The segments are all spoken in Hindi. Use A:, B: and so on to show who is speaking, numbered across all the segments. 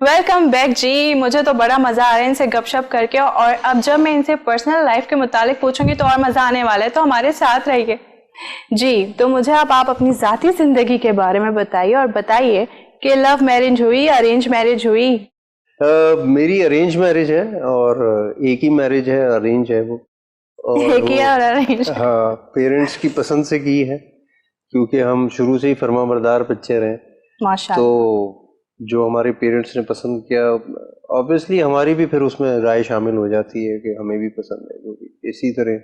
A: वेलकम बैक जी। मुझे तो बड़ा मजा आ रहा है इनसे गपशप करके, और अब जब मैं इनसे पर्सनल लाइफ के मुतालिक पूछूंगी तो और मजा आने वाला है, तो हमारे साथ रहिए जी। तो मुझे अब आप अपनी जाती जिंदगी के बारे में बताइए, और बताइए कि लव मैरिज हुई, अरेंज मैरिज हुई?
B: मेरी अरेंज मैरिज है, और एक ही मैरिज है, अरेंज है वो। और
A: एक ही है और अरेंज?
B: हाँ, पेरेंट्स की पसंद से की है, क्योंकि हम शुरू से ही फर्माबरदार बच्चे रहे। तो
A: माशाल्लाह।
B: जो हमारे पेरेंट्स ने पसंद किया, ऑब्वियसली हमारी भी फिर उसमें राय शामिल हो जाती है कि हमें भी पसंद है, जो भी इसी तरह।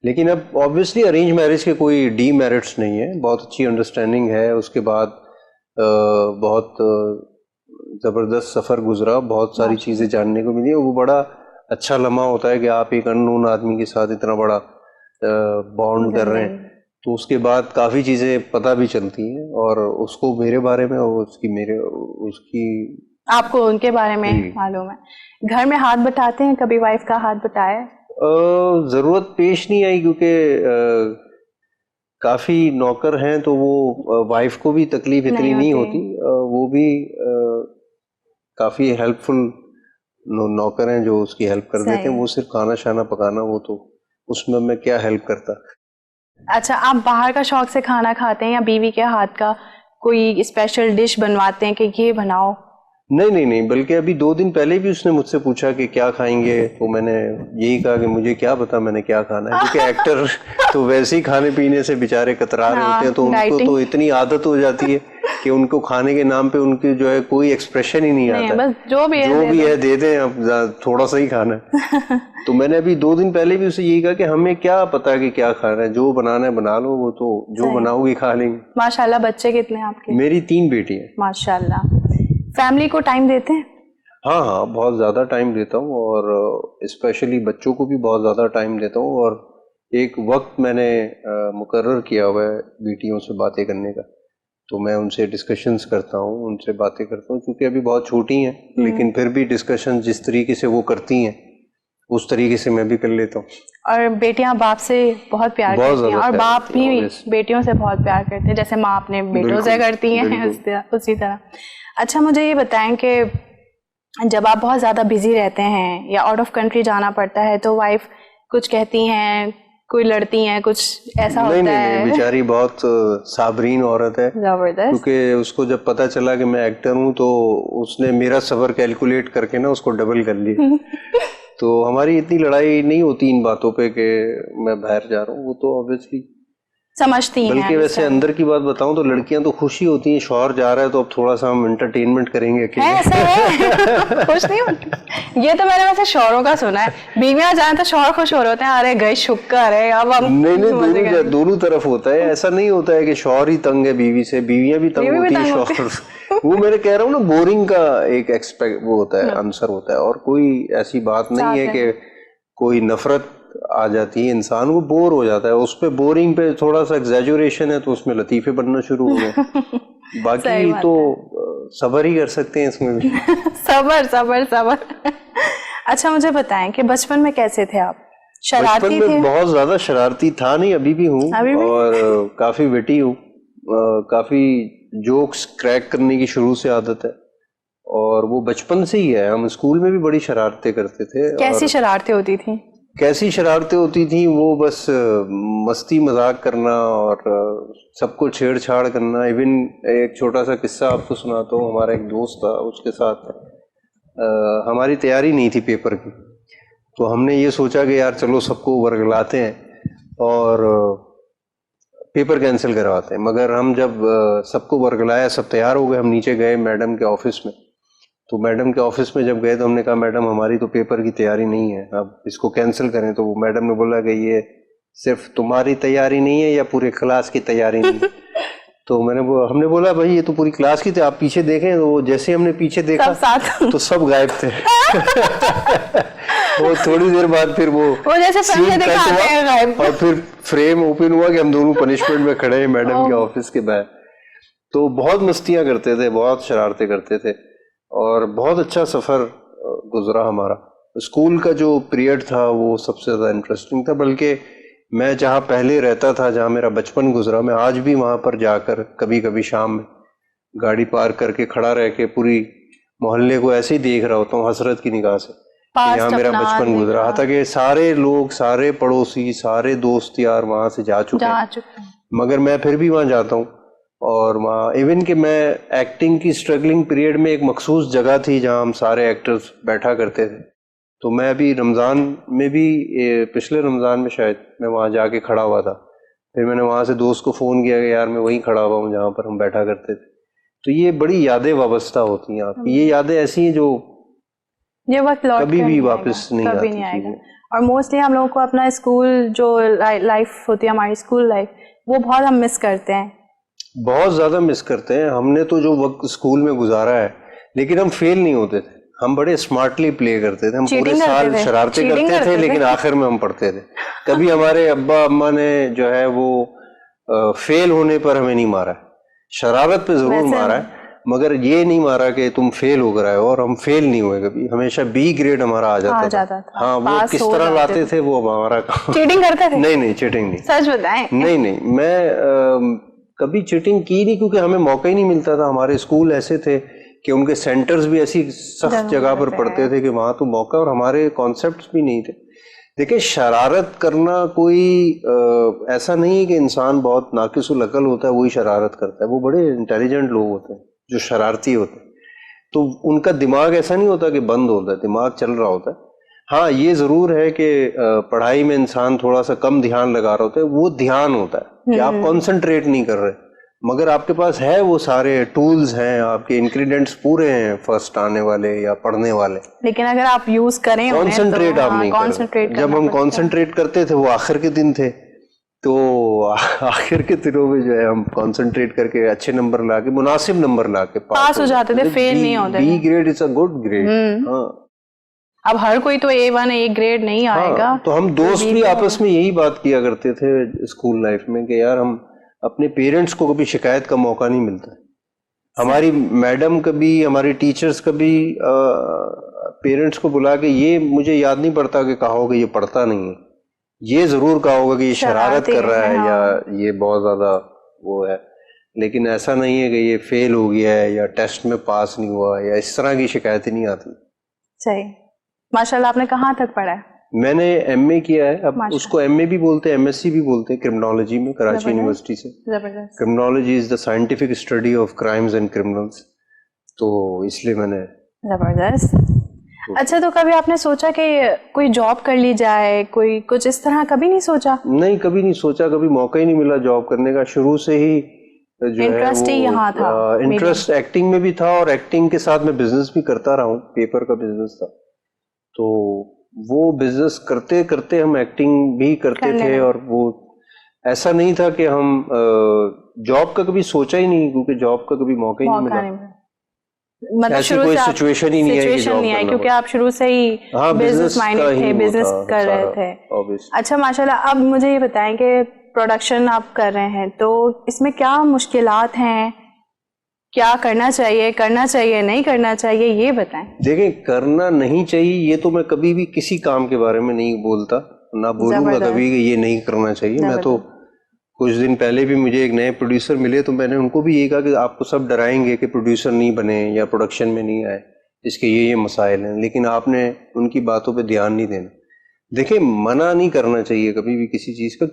B: लेकिन अब ऑब्वियसली अरेंज मैरिज के कोई डीमेरिट्स नहीं है, बहुत अच्छी अंडरस्टैंडिंग है। उसके बाद बहुत ज़बरदस्त सफ़र गुजरा, बहुत सारी चीज़ें जानने को मिली। वो बड़ा अच्छा लम्हा होता है कि आप एक अननोन आदमी के साथ इतना बड़ा बॉन्ड कर रहे हैं, तो उसके बाद काफ़ी चीज़ें पता भी चलती हैं, और उसको मेरे बारे में और उसकी
A: आपको उनके बारे में मालूम है। घर में हाथ बटाते हैं? कभी वाइफ का हाथ बटाया है?
B: ज़रूरत पेश नहीं आई, क्योंकि काफ़ी नौकर हैं, तो वो वाइफ को भी तकलीफ इतनी नहीं होती। वो भी काफ़ी हेल्पफुल नौकर हैं जो उसकी हेल्प कर देते हैं। वो सिर्फ खाना शाना पकाना, वो तो उसमें मैं क्या हेल्प करता।
A: अच्छा, आप बाहर का शौक से खाना खाते हैं या बीवी के हाथ का कोई स्पेशल डिश बनवाते हैं कि ये बनाओ?
B: नहीं नहीं नहीं, बल्कि अभी 2 दिन पहले भी उसने मुझसे पूछा कि क्या खाएंगे, तो मैंने यही कहा कि मुझे क्या पता मैंने क्या खाना है, क्योंकि एक्टर तो वैसे ही खाने पीने से बेचारे कतरा रहे होते हैं, तो उनको तो इतनी आदत हो जाती है कि उनको खाने के नाम पे उनकी जो है कोई एक्सप्रेशन ही नहीं आता।
A: बस जो भी
B: है दे दें, अब थोड़ा सा ही खाना है। तो मैंने अभी 2 दिन पहले भी उसे यही कहा कि हमें क्या पता कि क्या खाना है, जो बनाना है बना लो, वो तो जो बनाओगी खा लेंगे।
A: माशाल्लाह। बच्चे कितने हैं आपके?
B: मेरी 3 बेटी हैं।
A: माशाल्लाह। फैमिली को टाइम देते हैं?
B: हाँ हाँ, बहुत ज़्यादा टाइम देता हूँ, और स्पेशली बच्चों को भी बहुत ज़्यादा टाइम देता हूँ। और एक वक्त मैंने मुकर्रर किया हुआ है बेटियों से बातें करने का, तो मैं उनसे डिस्कशंस करता हूँ, उनसे बातें करता हूँ, क्योंकि अभी बहुत छोटी हैं, लेकिन फिर भी डिस्कशन जिस तरीके से वो करती हैं उस तरीके से मैं भी कर लेता हूँ।
A: और बेटियां बाप से बहुत प्यार करती हैं, और बाप भी बेटियों से बहुत प्यार करते हैं, जैसे माँ अपने बेटों से करती हैं उसी तरह। अच्छा, मुझे ये बताएं कि जब आप बहुत ज़्यादा बिजी रहते हैं या आउट ऑफ कंट्री जाना पड़ता है, तो वाइफ कुछ कहती हैं, कोई लड़ती हैं, कुछ ऐसा होता है?
B: नहीं, बेचारी बहुत साबरीन औरत है, क्योंकि उसको जब पता चला कि मैं एक्टर हूँ, तो उसने मेरा सफ़र कैलकुलेट करके ना उसको डबल कर लिया। तो हमारी इतनी लड़ाई नहीं होती इन बातों पे कि मैं बाहर जा रहा हूँ, वो तो ऑब्वियसली
A: समझती हैं।
B: बल्कि वैसे अंदर की बात बताऊं तो लड़कियां तो खुशी होती हैं, शौहर जा रहा है तो अब थोड़ा सा हम एंटरटेनमेंट करेंगे अकेले।
A: ऐसा है? खुश नहीं होती? ये तो मैंने वैसे शौहरों का सुना है, बीवियां जाए तो शौहर खुश हो रहे होते हैं, अरे गई शुक्र है अब हम।
B: नहीं, दोनों तरफ होता है। ऐसा नहीं होता है कि शौहर ही तंग है बीवी से, बीवियां भी तंग होती है शौहर। वो मैंने कह रहा हूँ ना, बोरिंग का एक एक्सपेक्ट वो होता है, आंसर होता है, और कोई ऐसी बात नहीं है कि कोई नफरत आ जाती है। इंसान वो बोर हो जाता है, उस पे बोरिंग पे थोड़ा सा एग्जैजुरेशन है तो उसमें लतीफे बनना शुरू हो गए। बाकी तो सबर ही कर सकते हैं इसमें भी।
A: सबर सबर सबर। अच्छा, मुझे बताएं कि बचपन में कैसे थे आप? शरारती थे?
B: बहुत ज्यादा शरारती था नहीं, अभी भी हूँ, और काफी विटी हूँ। काफी जोक्स क्रैक करने की शुरू से आदत है, और वो बचपन से ही है। हम स्कूल में भी बड़ी शरारतें करते थे।
A: कैसी शरारतें होती थी?
B: कैसी शरारतें होती थी? वो बस मस्ती मजाक करना और सबको छेड़छाड़ करना। इवन एक छोटा सा किस्सा आपको सुनाता हूँ। हमारा एक दोस्त था, उसके साथ हमारी तैयारी नहीं थी पेपर की, तो हमने ये सोचा कि यार चलो सबको वर्गलाते हैं और पेपर कैंसिल करवाते हैं। मगर हम जब सबको वर्गलाया, सब तैयार हो गए, हम नीचे गए मैडम के ऑफिस में। तो मैडम के ऑफिस में जब गए तो हमने कहा मैडम हमारी तो पेपर की तैयारी नहीं है, अब इसको कैंसिल करें। तो मैडम ने बोला कि ये सिर्फ तुम्हारी तैयारी नहीं है या पूरे क्लास की तैयारी नहीं है। तो हमने बोला भाई ये तो पूरी क्लास की थी, आप पीछे देखें। तो जैसे हमने पीछे देखा तो सब गायब थे। वो थोड़ी देर बाद फिर वो जैसे फिल्म में दिखाते हैं गायब, और फिर फ्रेम ओपन हुआ कि हम दोनों पनिशमेंट में खड़े हैं मैडम के ऑफिस के बाहर। तो बहुत मस्तियां करते थे, बहुत शरारतें करते थे, और बहुत अच्छा सफर गुजरा हमारा। स्कूल का जो पीरियड था वो सबसे ज्यादा इंटरेस्टिंग था। बल्कि मैं जहाँ पहले रहता था, जहाँ मेरा बचपन गुजरा, मैं आज भी वहां पर जाकर कभी कभी शाम में गाड़ी पार्क करके खड़ा रह के पूरी मोहल्ले को ऐसे ही देख रहा होता हूँ हसरत की निगाह से, यहाँ मेरा बचपन गुजरा। था कि सारे लोग, सारे पड़ोसी, सारे दोस्त यार वहाँ से जा चुके हैं, मगर मैं फिर भी वहाँ जाता हूँ। और वहाँ इवन कि मैं एक्टिंग की स्ट्रगलिंग पीरियड में एक मखसूस जगह थी जहाँ हम सारे एक्टर्स बैठा करते थे, तो मैं अभी रमज़ान में भी, पिछले रमज़ान में शायद, मैं वहाँ जाके खड़ा हुआ था। फिर मैंने वहाँ से दोस्त को फ़ोन किया कि यार मैं वहीं खड़ा हुआ हूँ जहाँ पर हम बैठा करते थे। तो ये बड़ी यादें वाबस्ता होती हैं आपकी, ये यादें ऐसी हैं जो
A: ये वक्त लौट
B: कभी भी वापस नहीं
A: कभी
B: आती
A: नहीं आएगा। और मोस्टली हम लोगों को अपना स्कूल जो लाइफ होती है, हमारी स्कूल लाइफ, वो बहुत हम मिस करते हैं, बहुत
B: ज़्यादा मिस करते हैं। हमने तो जो वक्त स्कूल में गुजारा है, लेकिन हम फेल नहीं होते थे, हम बड़े स्मार्टली प्ले करते थे, हम पूरे साल शरारतें करते थे, लेकिन आखिर में हम पढ़ते थे। कभी हमारे अब्बा अम्मा ने जो है वो फेल होने पर हमें नहीं मारा, शरारत पे जरूर मारा है, मगर ये नहीं मारा कि तुम फेल होकर आए हो। और हम फेल नहीं हुए कभी, हमेशा बी ग्रेड हमारा आ जाता था। हाँ, वो किस तरह लाते थे वो हमारा काम।
A: चीटिंग करते थे? नहीं,
B: चीटिंग नहीं,
A: सच बताएं।
B: नहीं, मैं कभी चीटिंग की नहीं, क्योंकि हमें मौका ही नहीं मिलता था। हमारे स्कूल ऐसे थे कि उनके सेंटर्स भी ऐसी सख्त जगह पर पड़ते थे कि वहाँ तो मौका, और हमारे कॉन्सेप्ट्स भी नहीं थे। देखिए, शरारत करना कोई ऐसा नहीं है कि इंसान बहुत नाकिसुल अकल होता है वही शरारत करता है। वो बड़े इंटेलिजेंट लोग होते हैं जो शरारती होते हैं, तो उनका दिमाग ऐसा नहीं होता कि बंद होता है, दिमाग चल रहा होता है। हाँ, ये जरूर है कि पढ़ाई में इंसान थोड़ा सा कम ध्यान लगा रहा होता है, वो ध्यान होता है कि आप कॉन्सेंट्रेट नहीं कर रहे, मगर आपके पास है वो सारे टूल्स हैं, आपके इंग्रेडिएंट्स पूरे हैं फर्स्ट आने वाले या पढ़ने वाले,
A: लेकिन अगर आप यूज करें
B: कॉन्सेंट्रेट आप नहीं कर रहे। जब हम कॉन्सेंट्रेट करते थे वो आखिर के दिन थे, तो आखिर के दिनों में जो है हम कंसंट्रेट करके अच्छे नंबर लाके, मुनासिब नंबर लाके
A: पास हो जाते थे, फेल नहीं होते थे।
B: B grade is a good grade. हाँ,
A: अब हर कोई तो A1 A ग्रेड नहीं आएगा।
B: तो हम दोस्त भी आपस में यही बात किया करते थे स्कूल लाइफ में कि यार हम अपने पेरेंट्स को कभी शिकायत का मौका नहीं मिलता। हमारी मैडम कभी, हमारी टीचर्स कभी पेरेंट्स को बुला के ये मुझे याद नहीं पड़ता कि कहा होगा ये पढ़ता नहीं है, ये जरूर कहा होगा कि ये शरारत कर रहा है या ये बहुत ज्यादा वो है, लेकिन ऐसा नहीं है कि ये फेल हो गया है या टेस्ट में पास नहीं हुआ या इस तरह की शिकायतें नहीं आती।
A: सही, माशाल्लाह। आपने कहाँ तक पढ़ा है?
B: मैंने MA किया है, अब उसको MA भी बोलते हैं, MSc भी बोलते हैं, क्रिमिनोलॉजी में, कराची यूनिवर्सिटी से। Criminology is the scientific study of crimes and criminals, तो इसलिए मैंने।
A: जबरदस्त। अच्छा, तो कभी आपने सोचा कि कोई जॉब कर ली जाए, कोई कुछ इस तरह? कभी नहीं सोचा?
B: नहीं, कभी नहीं सोचा, कभी मौका ही नहीं मिला जॉब करने का। शुरू से ही जो
A: इंटरेस्ट ही यहाँ था,
B: इंटरेस्ट एक्टिंग में भी था, और एक्टिंग के साथ मैं बिजनेस भी करता रहा हूँ, पेपर का बिजनेस था, तो वो बिजनेस करते करते हम एक्टिंग भी करते थे। और वो ऐसा नहीं था कि हम जॉब का कभी सोचा ही नहीं, क्योंकि जॉब का कभी मौका ही नहीं मिला।
A: मतलब
B: ऐसी कोई सिचुएशन ही नहीं है कि जॉब करना,
A: क्योंकि आप शुरू से ही बिजनेस माइंडेड थे, बिजनेस कर रहे थे। अच्छा, माशाल्लाह। अब मुझे ये बताएं कि प्रोडक्शन आप कर रहे हैं, तो इसमें क्या मुश्किलात हैं, क्या करना चाहिए नहीं करना चाहिए, ये बताएं।
B: देखिए, करना नहीं चाहिए ये तो मैं कभी भी किसी काम के बारे में नहीं बोलता, ना बोलूंगा कभी कि ये नहीं करना चाहिए। मैं तो कुछ दिन पहले भी मुझे एक नए प्रोड्यूसर मिले, तो मैंने उनको भी ये कहा कि आपको सब डराएंगे कि प्रोड्यूसर नहीं बने या प्रोडक्शन में नहीं आए, इसके ये मसाइल हैं, लेकिन आपने उनकी बातों पे ध्यान नहीं देना। देखिए, मना नहीं करना चाहिए कभी भी किसी चीज़ का।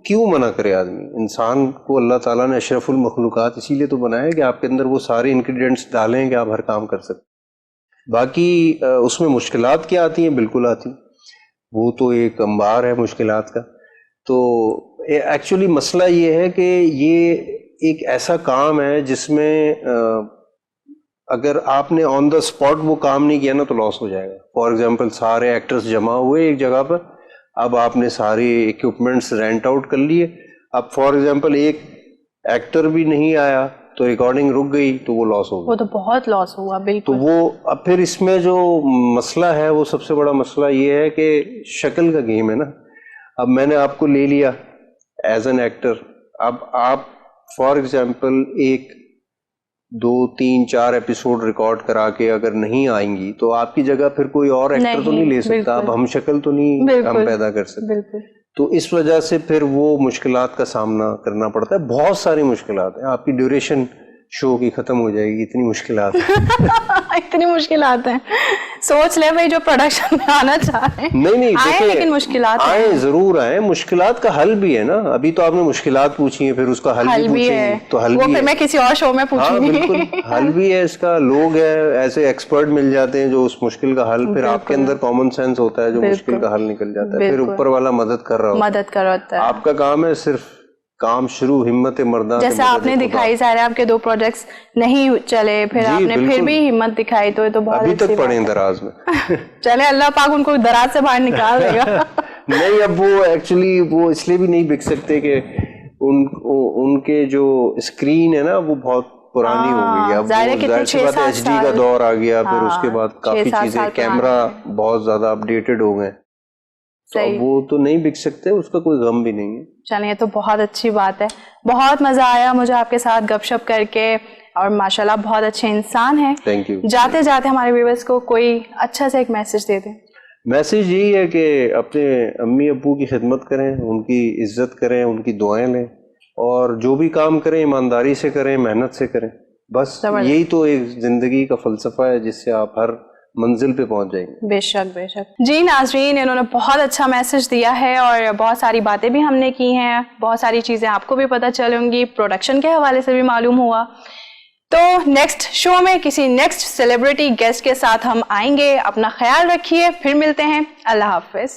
B: क्यों मना करे आदमी? इंसान को अल्लाह ताला ने अशरफुल मखलूक़ात इसीलिए तो बनाया कि आपके अंदर वो सारे इंग्रेडिएंट्स डालें कि आप हर काम कर सकते। बाकी उसमें मुश्किलात क्या आती हैं, बिल्कुल आती, वो तो एक अंबार है मुश्किलात का। तो एक्चुअली मसला ये है कि ये एक ऐसा काम है जिसमें अगर आपने ऑन द स्पॉट वो काम नहीं किया ना तो लॉस हो जाएगा। फॉर एग्जांपल, सारे एक्टर्स जमा हुए एक जगह पर, अब आपने सारे इक्विपमेंट्स रेंट आउट कर लिए, अब फॉर एग्जांपल एक एक्टर भी नहीं आया तो रिकॉर्डिंग रुक गई, तो वो लॉस हो गया।
A: वो तो बहुत लॉस हुआ, बिल्कुल।
B: तो वो अब फिर इसमें जो मसला है, वो सबसे बड़ा मसला ये है कि शक्ल का गेम है ना। अब मैंने आपको ले लिया एज एन एक्टर, अब आप फॉर एग्जांपल 1, 2, 3, 4 एपिसोड रिकॉर्ड करा के अगर नहीं आएंगी तो आपकी जगह फिर कोई और एक्टर तो नहीं ले सकता। अब हम शक्ल तो नहीं हम पैदा कर सकते, तो इस वजह से फिर वो मुश्किलात का सामना करना पड़ता है। बहुत सारी मुश्किलात हैं, आपकी ड्यूरेशन शो की खत्म हो जाएगी, इतनी मुश्किलात
A: इतनी मुश्किलात हैं। सोच ले भाई जो प्रोडक्शन में आना चाह रहे हैं,
B: नहीं
A: आए, लेकिन मुश्किलात
B: आए जरूर आए, मुश्किलात का हल भी है ना। अभी तो आपने मुश्किलात पूछी है, फिर उसका हल भी पूछेंगे, तो हल
A: वो
B: भी
A: फिर मैं किसी और शो में पूछूंगी।
B: हाँ बिल्कुल, हल भी है इसका। लोग है ऐसे एक्सपर्ट मिल जाते हैं जो उस मुश्किल का हल, फिर आपके अंदर कॉमन सेंस होता है जो मुश्किल का हल निकल जाता है, फिर ऊपर वाला मदद कर रहा होता है। आपका काम है सिर्फ काम शुरू, हिम्मत मर्दा।
A: जैसे आपने दिखाई सारे आपके 2 प्रोजेक्ट्स नहीं चले, फिर आपने फिर भी हिम्मत दिखाई, तो ये तो बहुत
B: अभी तक पड़े हैं दराज में।
A: चले अल्लाह पाक उनको दराज से बाहर निकाल देगा।
B: नहीं, अब वो एक्चुअली वो इसलिए भी नहीं बिक सकते कि उनके जो स्क्रीन है ना वो बहुत पुरानी हो गई है। अब जाहिर सी बात है HD का दौर आ गया, फिर उसके बाद काफी चीजें, कैमरा बहुत ज्यादा अपडेटेड हो गए, तो वो तो नहीं बिक सकते, उसका कोई गम भी नहीं है।
A: चलिए, तो बहुत अच्छी बात है। बहुत मजा आया मुझे आपके साथ गपशप करके, और माशाल्लाह बहुत अच्छे इंसान हैं।
B: Thank you.
A: जाते जाते हमारे व्यूअर्स को कोई अच्छा सा एक मैसेज दे दें।
B: मैसेज यही है कि अपने अम्मी अब्बू की खिदमत करें, उनकी इज्जत करें, उनकी दुआएं लें, और जो भी काम करें ईमानदारी से करें, मेहनत से करें। बस यही तो एक जिंदगी का फलसफा है जिससे आप हर मंजिल पे पहुंच जाएंगे।
A: बेशक बेशक। जी नाज़रीन, इन्होंने बहुत अच्छा मैसेज दिया है, और बहुत सारी बातें भी हमने की हैं, बहुत सारी चीज़ें आपको भी पता चलेंगी, प्रोडक्शन के हवाले से भी मालूम हुआ। तो नेक्स्ट शो में किसी नेक्स्ट सेलिब्रिटी गेस्ट के साथ हम आएंगे। अपना ख्याल रखिए, फिर मिलते हैं। अल्लाह हाफिज।